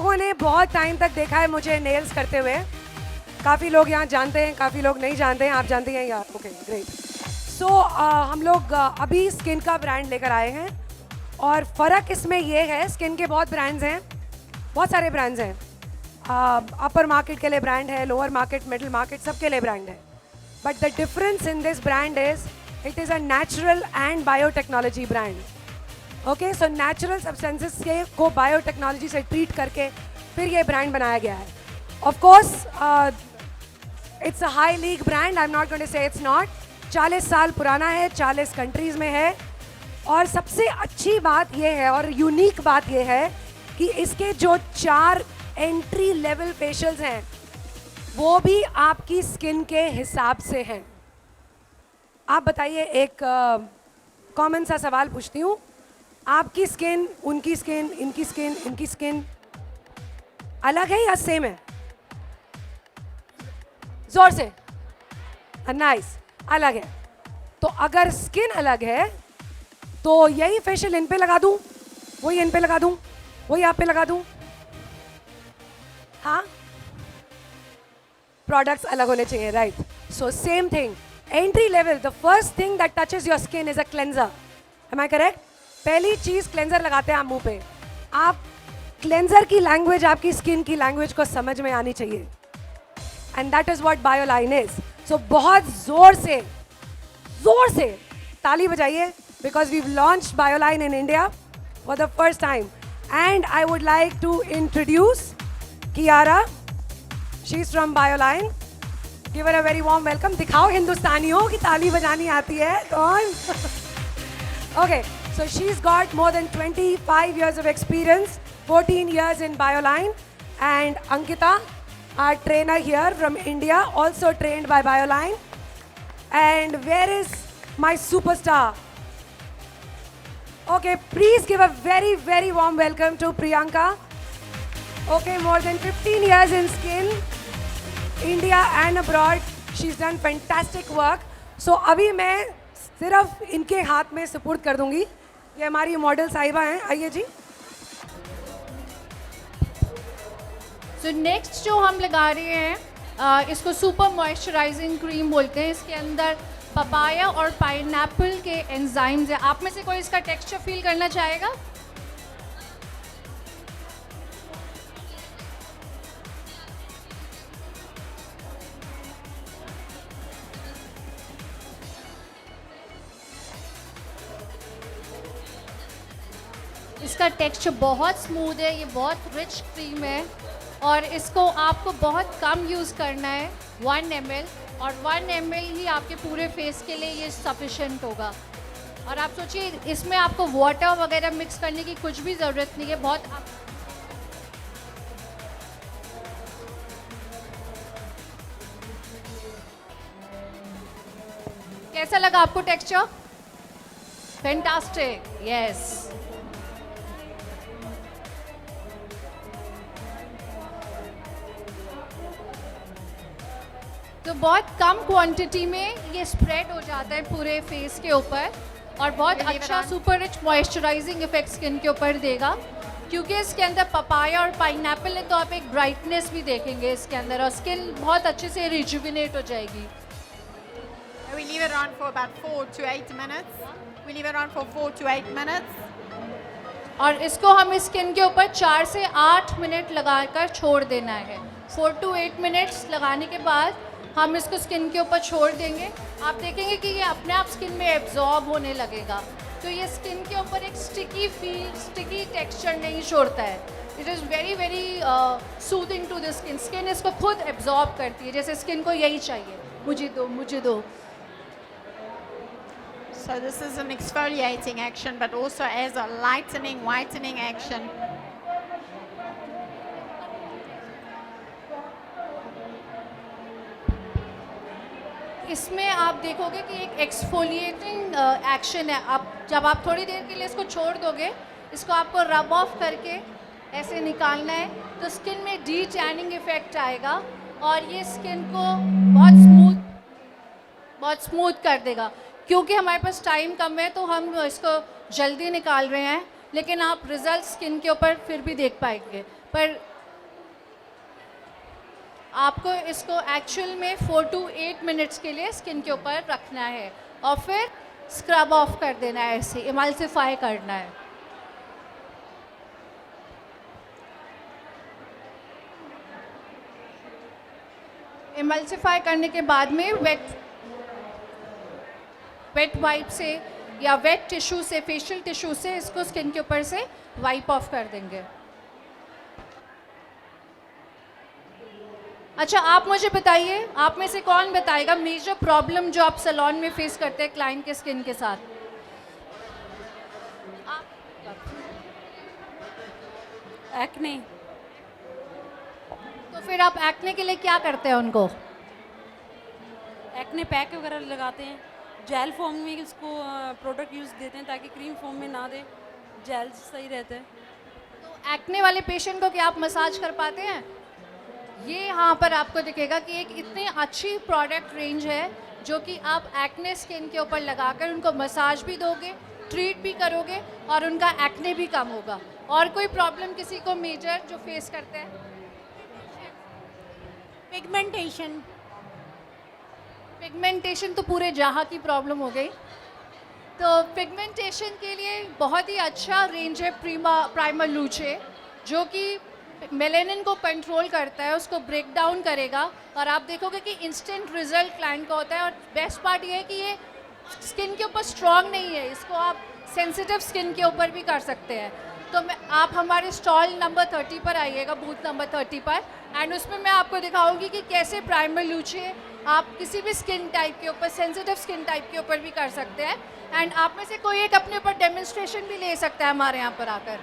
लोगों ने बहुत टाइम तक देखा है मुझे नेल्स करते हुए. काफ़ी लोग यहाँ जानते हैं, काफ़ी लोग नहीं जानते हैं. आप जानते हैं यार? Okay great. सो हम लोग अभी स्किन का ब्रांड लेकर आए हैं और फ़र्क इसमें ये है, स्किन के बहुत ब्रांड्स हैं, बहुत सारे ब्रांड्स हैं. अपर मार्केट के लिए ब्रांड है, लोअर मार्केट, मिडिल मार्केट, सबके लिए ब्रांड है. But the difference in this brand is it is a natural and biotechnology brand. Okay, so natural substances के को बायोटेक्नोलॉजी से ट्रीट करके फिर ये ब्रांड बनाया गया है. Of course it's a high league brand, I am not going to say it's not. 40 साल पुराना है, 40 कंट्रीज़ में है. और सबसे अच्छी बात ये है और यूनिक बात ये है कि इसके जो 4 एंट्री लेवल फेशियल्स हैं वो भी आपकी स्किन के हिसाब से हैं. आप बताइए, एक कॉमन सा सवाल पूछती हूँ, आपकी स्किन, उनकी स्किन, इनकी स्किन, इनकी स्किन अलग है या सेम है? जोर से. नाइस. अलग है. तो अगर स्किन अलग है तो यही फेशियल इन पे लगा दूं, वही इन पे लगा दूं, वही आप पे लगा दूं? हाँ, प्रोडक्ट्स अलग होने चाहिए, right? So same thing, entry level, the first thing that touches your skin is a cleanser. Am I correct? पहली चीज क्लेंजर लगाते हैं आप मुंह पे. आप क्लेंजर की लैंग्वेज आपकी स्किन की लैंग्वेज को समझ में आनी चाहिए. And that is what Bioline is. So बहुत जोर से ताली बजाइए because we launched Bioline in India for the first time. And I would like to introduce Chiara. She is from Bioline. Give her a very warm welcome. दिखाओ हिंदुस्तानियों की ताली बजानी आती है कौन? Okay, so she's got more than 25 years of experience, 14 years in Bioline. And Ankita, our trainer here from India, also trained by Bioline. And where is my superstar? Okay, please give a very, very warm welcome to Priyanka. Okay, more than 15 years in skin, India and abroad. She's done fantastic work. So अभी मैं सिर्फ इनके हाथ में सुपुर्द कर दूंगी. ये हमारी मॉडल साहिबा हैं, आइए जी. सो नेक्स्ट जो हम लगा रहे हैं इसको सुपर मॉइस्चराइजिंग क्रीम बोलते हैं. इसके अंदर पपाया और पाइनएप्पल के एंजाइम्स हैं. आप में से कोई इसका टेक्सचर फील करना चाहेगा? इसका टेक्सचर बहुत स्मूथ है, ये बहुत रिच क्रीम है और इसको आपको बहुत कम यूज़ करना है, 1 ml, और 1 ml ही आपके पूरे फेस के लिए ये सफिशेंट होगा. और आप सोचिए इसमें आपको वाटर वगैरह मिक्स करने की कुछ भी ज़रूरत नहीं है. बहुत कैसा लगा आपको टेक्सचर? फैंटास्टिक. यस. तो बहुत कम क्वांटिटी में ये स्प्रेड हो जाता है पूरे फेस के ऊपर और बहुत अच्छा super rich moisturising effect skin के ऊपर देगा क्योंकि इसके अंदर पपाया और पाइनएप्पल है. तो आप एक ब्राइटनेस भी देखेंगे इसके अंदर और स्किन बहुत अच्छे से रिजुविनेट हो जाएगी. We leave it on for about 4 to 8 minutes. We leave it on for 4 to 8 minutes. और इसको हम स्किन के ऊपर 4 से 8 मिनट लगाकर छोड़ देना है. 4 to 8 मिनट्स लगाने के बाद हम इसको स्किन के ऊपर छोड़ देंगे. आप देखेंगे कि ये अपने आप स्किन में एब्जॉर्ब होने लगेगा. तो ये स्किन के ऊपर एक स्टिकी टेक्सचर नहीं छोड़ता है. It is very very soothing to the skin. Skin इसको खुद एब्जॉर्ब करती है, जैसे स्किन को यही चाहिए, मुझे दो मुझे दो. So this is an exfoliating action but also as a lightening, whitening action. इसमें आप देखोगे कि एक एक्सफोलिएटिंग एक्शन है. आप जब आप थोड़ी देर के लिए इसको छोड़ दोगे, इसको आपको रब ऑफ करके ऐसे निकालना है तो स्किन में डी टैनिंग इफेक्ट आएगा और ये स्किन को बहुत स्मूथ कर देगा. क्योंकि हमारे पास टाइम कम है तो हम इसको जल्दी निकाल रहे हैं, लेकिन आप रिजल्ट स्किन के ऊपर फिर भी देख पाएंगे. पर आपको इसको एक्चुअल में 4 to 8 मिनट्स के लिए स्किन के ऊपर रखना है और फिर स्क्रब ऑफ कर देना है, ऐसे इमल्सिफाई करना है। इमल्सिफाई करने के बाद में वेट वाइप से या वेट टिश्यू से, फेशियल टिश्यू से इसको स्किन के ऊपर से वाइप ऑफ कर देंगे। अच्छा, आप मुझे बताइए, आप में से कौन बताएगा मेजर प्रॉब्लम जो आप सैलून में फेस करते हैं क्लाइंट के स्किन के साथ? एक्ने। तो फिर आप एक्ने के लिए क्या करते हैं उनको? एक्ने पैक वगैरह लगाते हैं, जेल फॉर्म में उसको प्रोडक्ट यूज़ देते हैं ताकि क्रीम फॉर्म में ना दे, जेल सही रहता है। तो एक्ने वाले पेशेंट को क्या आप मसाज कर पाते हैं? ये यहाँ पर आपको दिखेगा कि एक इतनी अच्छी प्रोडक्ट रेंज है जो कि आप एक्ने स्किन के ऊपर लगाकर उनको मसाज भी दोगे, ट्रीट भी करोगे और उनका एक्ने भी कम होगा। और कोई प्रॉब्लम किसी को मेजर जो फेस करते हैं? पिगमेंटेशन। पिगमेंटेशन तो पूरे जहाँ की प्रॉब्लम हो गई। तो पिगमेंटेशन के लिए बहुत ही अच्छा रेंज है प्राइमर लूचे, जो कि मेलेनिन को कंट्रोल करता है, उसको ब्रेक डाउन करेगा और आप देखोगे कि इंस्टेंट रिजल्ट क्लाइंट का होता है। और बेस्ट पार्ट ये है कि ये स्किन के ऊपर स्ट्रॉन्ग नहीं है, इसको आप सेंसिटिव स्किन के ऊपर भी कर सकते हैं। तो आप हमारे स्टॉल नंबर 30 पर आइएगा, बूथ नंबर 30 पर, एंड उसमें मैं आपको दिखाऊंगी कि कैसे प्राइमर लूचे आप किसी भी स्किन टाइप के ऊपर, सेंसिटिव स्किन टाइप के ऊपर भी कर सकते हैं। एंड आप में से कोई एक अपने ऊपर डेमोन्स्ट्रेशन भी ले सकता है हमारे यहाँ पर आकर।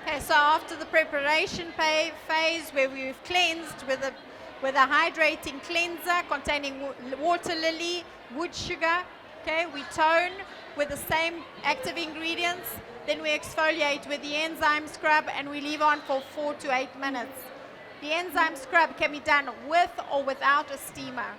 Okay, so after the preparation phase where we've cleansed with a hydrating cleanser containing water lily, wood sugar, okay, we tone with the same active ingredients, then we exfoliate with the enzyme scrub and we leave on for 4 to 8 minutes. The enzyme scrub can be done with or without a steamer.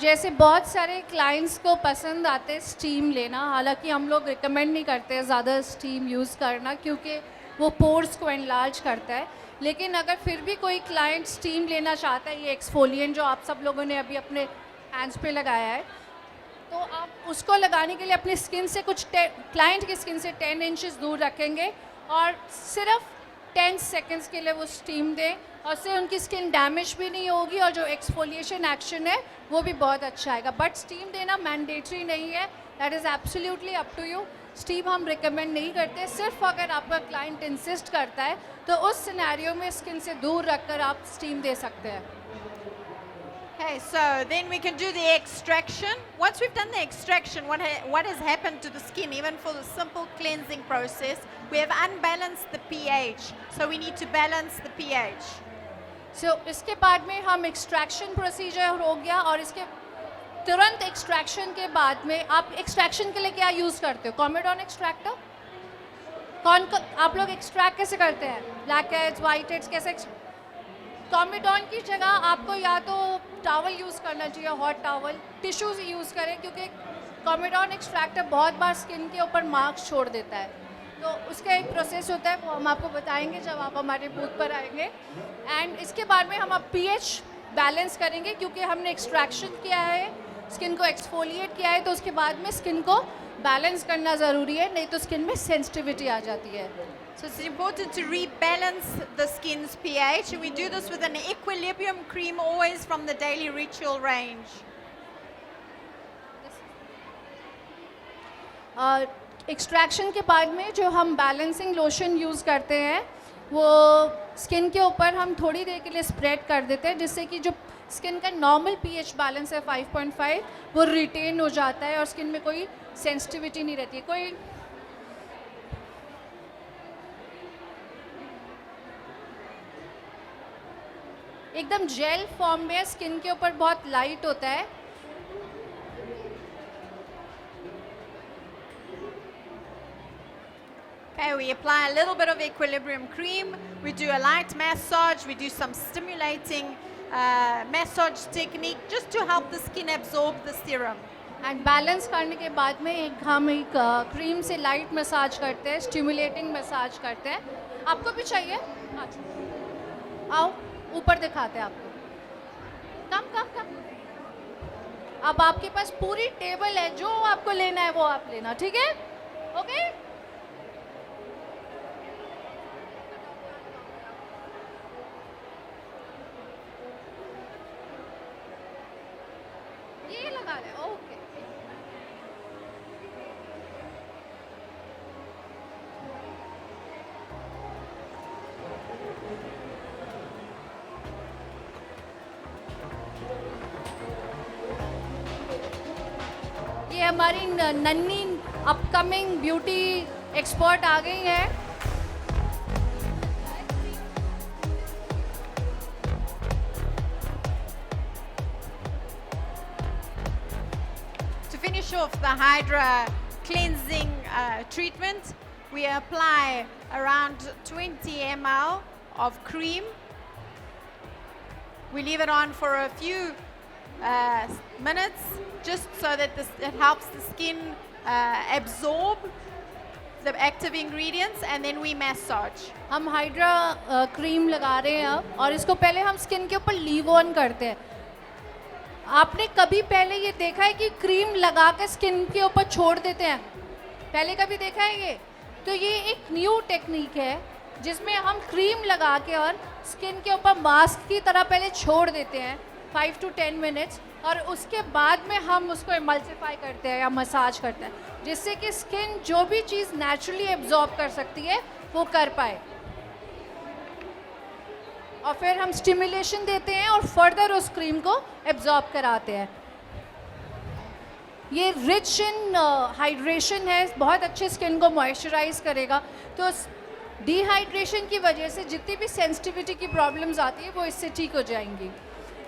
जैसे बहुत सारे clients को पसंद आते हैं steam लेना, हालांकि हम लोग रिकमेंड नहीं करते हैं ज़्यादा स्टीम यूज़ करना क्योंकि वो पोर्स को एनलार्ज करता है। लेकिन अगर फिर भी कोई क्लाइंट स्टीम लेना चाहता है, ये एक्सफोलिएंट जो आप सब लोगों ने अभी अपने हैंड्स पे लगाया है, तो आप उसको लगाने के लिए अपनी स्किन से कुछ क्लाइंट की स्किन से 10 इंचेस दूर रखेंगे और सिर्फ 10 सेकेंड्स के लिए वो स्टीम दें, और उससे उनकी स्किन डैमेज भी नहीं होगी और जो एक्सफोलिएशन एक्शन है वो भी बहुत अच्छा आएगा। बट स्टीम देना मैंडेटरी नहीं है, that is absolutely up to you. Steam हम रिकमेंड नहीं करते, सिर्फ अगर आपका क्लाइंट इंसिस्ट करता है तो उस सिनेरियो में स्किन से दूर रखकर आप स्टीम दे सकते हैं। Okay, so then we can do the extraction. Once we've done the extraction, what has happened to the skin, even for the simple cleansing process, we have unbalanced the pH. So we need to balance the pH. सो इसके बाद में हम extraction procedure हो गया, और इसके तुरंत extraction के बाद में आप एक्सट्रैक्शन के लिए क्या यूज़ करते हो? कॉमेडॉन एक्सट्रैक्टर? आप लोग एक्सट्रैक्ट कैसे करते हैं? ब्लैक हेड्स, वाइट हेड्स कैसे? कॉमेडॉन की जगह आपको या तो टॉवल यूज़ करना चाहिए, हॉट टॉवल, टिश्यूज़ यूज़ करें, क्योंकि कॉमेडॉन एक्सट्रैक्टर बहुत बार स्किन के ऊपर मार्क्स छोड़ देता है। तो उसका एक प्रोसेस होता है, वो हम आपको बताएंगे जब आप हमारे बूथ पर आएंगे। एंड इसके बाद में हम अब पीएच बैलेंस करेंगे, क्योंकि हमने एक्सट्रैक्शन किया है, स्किन को एक्सफोलिएट किया है, तो उसके बाद में स्किन को बैलेंस करना ज़रूरी है, नहीं तो स्किन में सेंसिटिविटी आ जाती है। So it's important to rebalance the skin's pH, and we do this with an equilibrium cream, always from the Daily Ritual range. Extraction के बाद में जो हम बैलेंसिंग लोशन यूज़ करते हैं वो स्किन के ऊपर हम थोड़ी देर के लिए स्प्रेड कर देते हैं, जिससे कि जो स्किन का नॉर्मल पीएच बैलेंस है 5.5 वो रिटेन हो जाता है और स्किन में कोई सेंसिटिविटी नहीं रहती है। कोई एकदम जेल फॉर्म में स्किन के ऊपर बहुत लाइट होता है। Okay, we apply a little bit of equilibrium cream, we do a light massage, we do some stimulating massage technique just to help the skin absorb the serum. And balance करने के बाद में हम एक cream से light massage करते हैं, stimulating massage करते हैं, आपको भी चाहिए? अच्छा, आओ ऊपर दिखाते हैं आपको। कम कम कम। अब आपके पास पूरी टेबल है, जो आपको लेना है वो आप लेना, ठीक है? ओके? ये लगा ले, ओके। ये हमारी नन्ही अपकमिंग ब्यूटी एक्सपर्ट आ गई है। To finish off the Hydra cleansing treatment, we apply around 20 ml of cream. We leave it on for a few minutes just so that it helps the skin absorb the active ingredients, and then we massage. हम hydra cream लगा रहे हैं अब, और इसको पहले हम skin के ऊपर लीव ऑन करते हैं। आपने कभी पहले ये देखा है कि क्रीम लगा के स्किन के ऊपर छोड़ देते हैं? पहले कभी देखा है ये? तो ये एक न्यू टेक्निक है जिसमें हम क्रीम लगा के और स्किन के ऊपर मास्क की तरह पहले छोड़ देते हैं 5 to 10 मिनट्स, और उसके बाद में हम उसको इमल्सिफाई करते हैं या मसाज करते हैं, जिससे कि स्किन जो भी चीज़ नेचुरली एब्जॉर्ब कर सकती है वो कर पाए। और फिर हम स्टिमुलेशन देते हैं और फर्दर उस क्रीम को एब्जॉर्ब कराते हैं। ये रिच इन हाइड्रेशन है, बहुत अच्छे स्किन को मॉइस्चराइज करेगा। तो डिहाइड्रेशन की वजह से जितनी भी सेंसिटिविटी की प्रॉब्लम्स आती है वो इससे ठीक हो जाएंगी।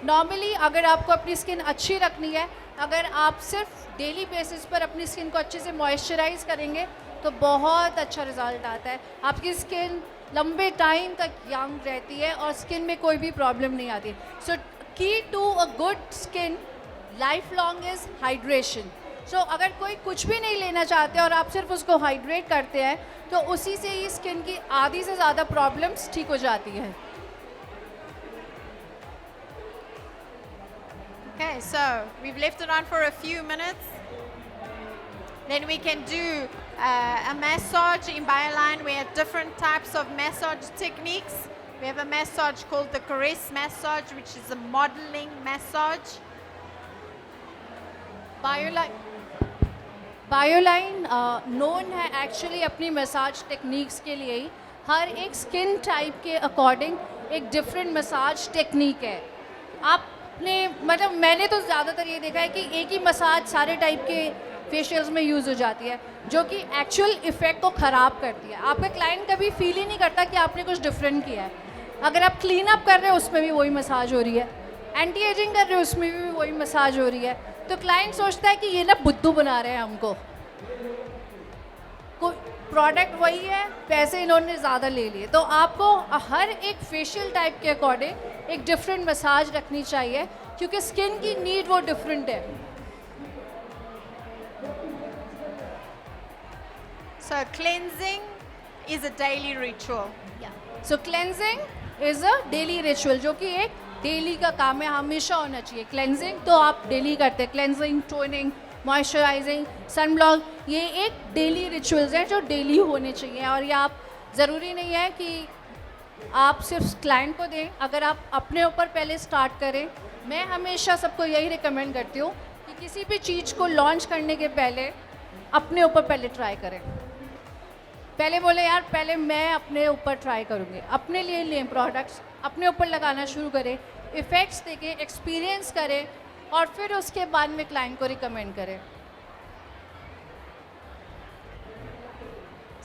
नॉर्मली अगर आपको अपनी स्किन अच्छी रखनी है, अगर आप सिर्फ डेली बेसिस पर अपनी स्किन को अच्छे से मॉइस्चराइज करेंगे तो बहुत अच्छा रिजल्ट आता है। आपकी स्किन लंबे टाइम तक यंग रहती है और स्किन में कोई भी प्रॉब्लम नहीं आती। So key to a good skin life long is hydration. So अगर कोई कुछ भी नहीं लेना चाहते और आप सिर्फ उसको हाइड्रेट करते हैं तो उसी से ही स्किन की आधी से ज़्यादा प्रॉब्लम्स ठीक हो जाती हैं। Okay, so we've left it on for a few minutes. Then we can do a massage. In Bioline, we have different types of massage techniques. We have a massage called the caress massage, which is a modeling massage. Bioline known है actually अपनी massage techniques के लिए ही। हर एक skin type के according एक different massage technique है। आपने मतलब मैंने तो ज़्यादातर ये देखा है कि एक ही मसाज सारे टाइप के फेशियल्स में यूज़ हो जाती है, जो कि एक्चुअल इफ़ेक्ट को ख़राब करती है। आपका क्लाइंट कभी फील ही नहीं करता कि आपने कुछ डिफरेंट किया है। अगर आप क्लीन अप कर रहे हो उसमें भी वही मसाज हो रही है, एंटी एजिंग कर रहे हो उसमें भी वही मसाज हो रही है, तो क्लाइंट सोचता है कि ये ना बुद्धू बना रहे हैं हमको। कोई प्रोडक्ट वही है, पैसे इन्होंने ज़्यादा ले लिए। तो आपको हर एक फेशियल टाइप के अकॉर्डिंग एक डिफरेंट मसाज रखनी चाहिए, क्योंकि स्किन की नीड वो डिफरेंट है। So cleansing is a daily ritual. So cleansing is a daily ritual, जो कि एक डेली का काम है, हमेशा होना चाहिए। क्लेंजिंग तो आप डेली करते हैं, क्लेंजिंग, टोनिंग, मॉइस्चराइजिंग, सनब्लॉक, ये एक डेली रिचुअल्स हैं जो डेली होने चाहिए। और ये आप ज़रूरी नहीं है कि आप सिर्फ क्लाइंट को दें, अगर आप अपने ऊपर पहले स्टार्ट करें। मैं हमेशा सबको यही रिकमेंड करती हूँ कि किसी भी चीज़ को लॉन्च करने के पहले अपने ऊपर पहले ट्राई करें। पहले बोले यार पहले मैं अपने ऊपर ट्राई करूँगी, अपने लिए लें प्रोडक्ट्स, अपने ऊपर लगाना शुरू करें, इफ़ेक्ट्स देखें, एक्सपीरियंस करें, और फिर उसके बाद में क्लाइंट को रिकमेंड करें।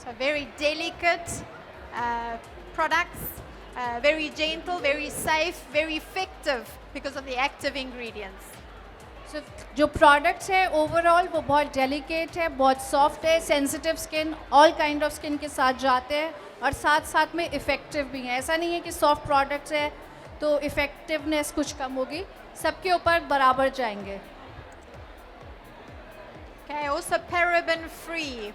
So very delicate products, very gentle, very safe, very effective because of the active ingredients. So, जो प्रोडक्ट्स है ओवरऑल वो बहुत डेलिकेट है, बहुत सॉफ्ट है, sensitive skin, all kind of skin के साथ जाते हैं, और साथ साथ में इफ़ेक्टिव भी हैं। ऐसा नहीं है कि सॉफ्ट प्रोडक्ट्स है तो इफ़ेक्टिवनेस कुछ कम होगी, सबके ऊपर बराबर जाएंगे। Okay, also paraben free.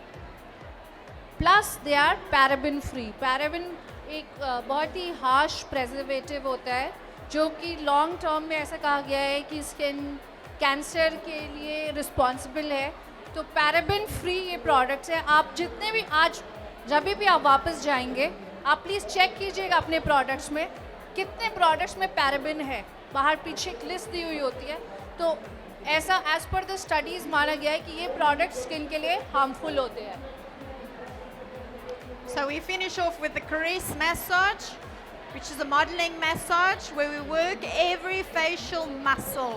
Plus they are paraben free. Paraben एक बहुत ही हार्श प्रेजर्वेटिव होता है जो कि लॉन्ग टर्म में ऐसा कहा गया है कि स्किन कैंसर के लिए रिस्पॉन्सिबल है। तो पैराबेन फ्री ये प्रोडक्ट्स हैं। आप जितने भी आज जब भी आप वापस जाएंगे आप प्लीज़ चेक कीजिएगा अपने प्रोडक्ट्स में कितने प्रोडक्ट्स में पैराबेन है। बाहर पीछे एक लिस्ट दी हुई होती है। तो ऐसा एज पर द स्टडीज़ माना गया है कि ये प्रोडक्ट स्किन के लिए हार्मफुल होते हैं। So we finish off with the caress massage, which is a modeling massage where we work every facial muscle.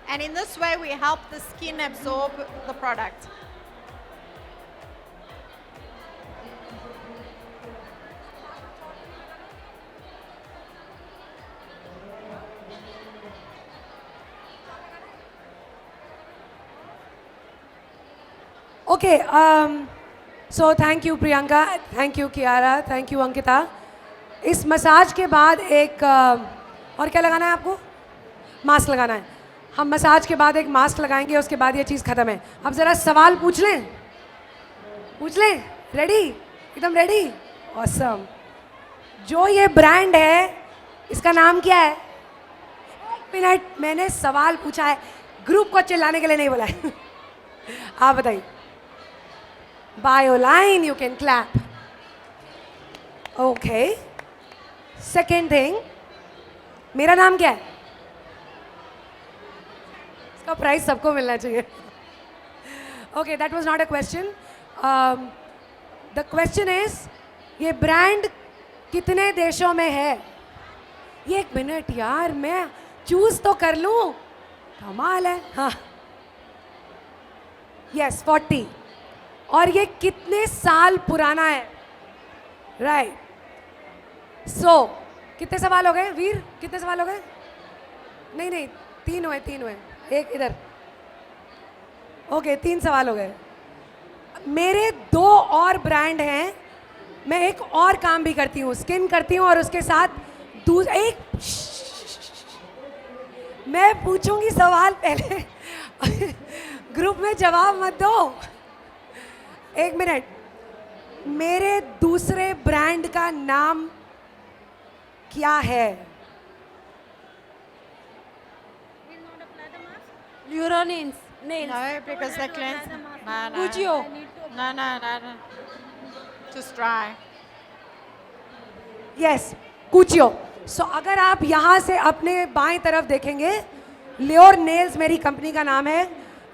And in this way we help the skin absorb the product. Okay, so thank you Priyanka, thank you Kiara, thank you Ankita. इस massage के बाद एक और क्या लगाना है आपको? Mask लगाना है। हम मसाज के बाद एक मास्क लगाएंगे, उसके बाद ये चीज़ ख़त्म है। अब ज़रा सवाल पूछ लें? रेडी? एकदम रेडी? ऑसम। जो ये ब्रांड है इसका नाम क्या है? एक मिनट, मैंने सवाल पूछा है, ग्रुप को चिल्लाने के लिए नहीं बोला है। आप बताइए। Bioline, you can clap. Okay. Second thing, मेरा नाम क्या है? इसका प्राइस सबको मिलना चाहिए। Okay, that was not a question. The question is, ये ब्रांड कितने देशों में है? ये एक मिनट यार, मैं चूज तो कर लूं। कमाल है। हाँ, यस 40। और ये कितने साल पुराना है? राइट। सो कितने सवाल हो गए वीर? कितने सवाल हो गए? नहीं, 3 हुए, एक इधर। ओके, 3 सवाल हो गए। मेरे 2 और ब्रांड हैं। मैं एक और काम भी करती हूँ, स्किन करती हूँ और उसके साथ मैं पूछूंगी सवाल पहले। ग्रुप में जवाब मत दो। एक मिनट, मेरे दूसरे ब्रांड का नाम क्या है? Luronins, nails. No, because they cleanse. No. Guccio. No. Just dry. Yes, Guccio. So अगर आप यहाँ से अपने बाएं तरफ देखेंगे, लियोर नेल्स मेरी कंपनी का नाम है।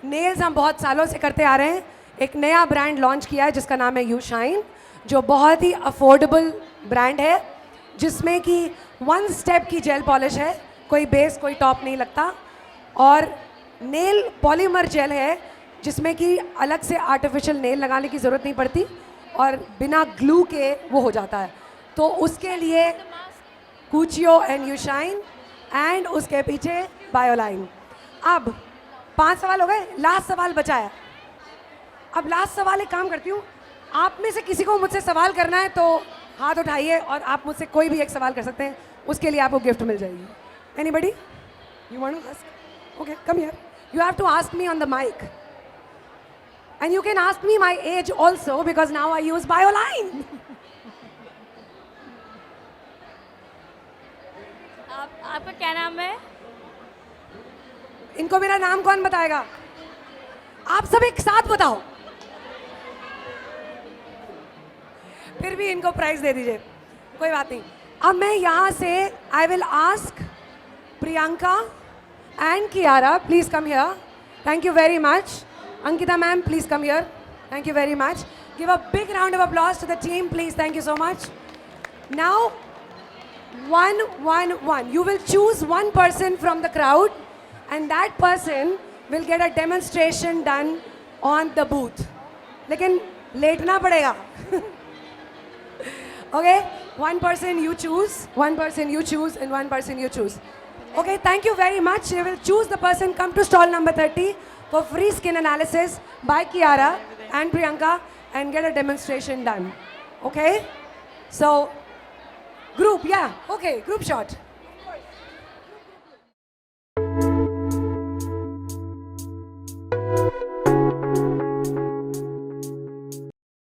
नेल्स हम बहुत सालों से करते आ रहे हैं। एक नया ब्रांड लॉन्च किया है जिसका नाम है यू शाइन, जो बहुत ही अफोर्डेबल ब्रांड है, जिसमें कि 1 स्टेप की जेल पॉलिश है, कोई बेस कोई टॉप नहीं लगता, और नेल पॉलीमर जेल है जिसमें कि अलग से आर्टिफिशियल नेल लगाने की ज़रूरत नहीं पड़ती और बिना ग्लू के वो हो जाता है। तो उसके लिए कुचियो एंड यू शाइन, एंड उसके पीछे बायोलाइन। अब 5 सवाल हो गए, लास्ट सवाल बचा है। अब लास्ट सवाल एक काम करती हूँ, आप में से किसी को मुझसे सवाल करना है तो हाथ उठाइए और आप मुझसे कोई भी एक सवाल कर सकते हैं, उसके लिए आपको गिफ्ट मिल जाएगी। Anybody you want to ask? Okay, come here. You have to ask me on the mic and you can ask me my age also because now I use Bioline. आपका क्या नाम है? इनको मेरा नाम कौन बताएगा? आप सब एक साथ बताओ। फिर भी इनको प्राइज दे दीजिए, कोई बात नहीं। अब मैं यहाँ से I will ask Priyanka and Kiara, please come here. Thank you very much. Ankita ma'am, please come here. Thank you very much. Give a big round of applause to the team, please. Thank you so much. Now 1. You will choose one person from the crowd, and that person will get a demonstration done on the booth. लेकिन लेटना पड़ेगा। Okay, one person you choose, and one person you choose. Okay, thank you very much. You will choose the person. Come to stall number 30 for free skin analysis by Kiara and Priyanka, and get a demonstration done. Okay, so group, yeah, okay, group shot.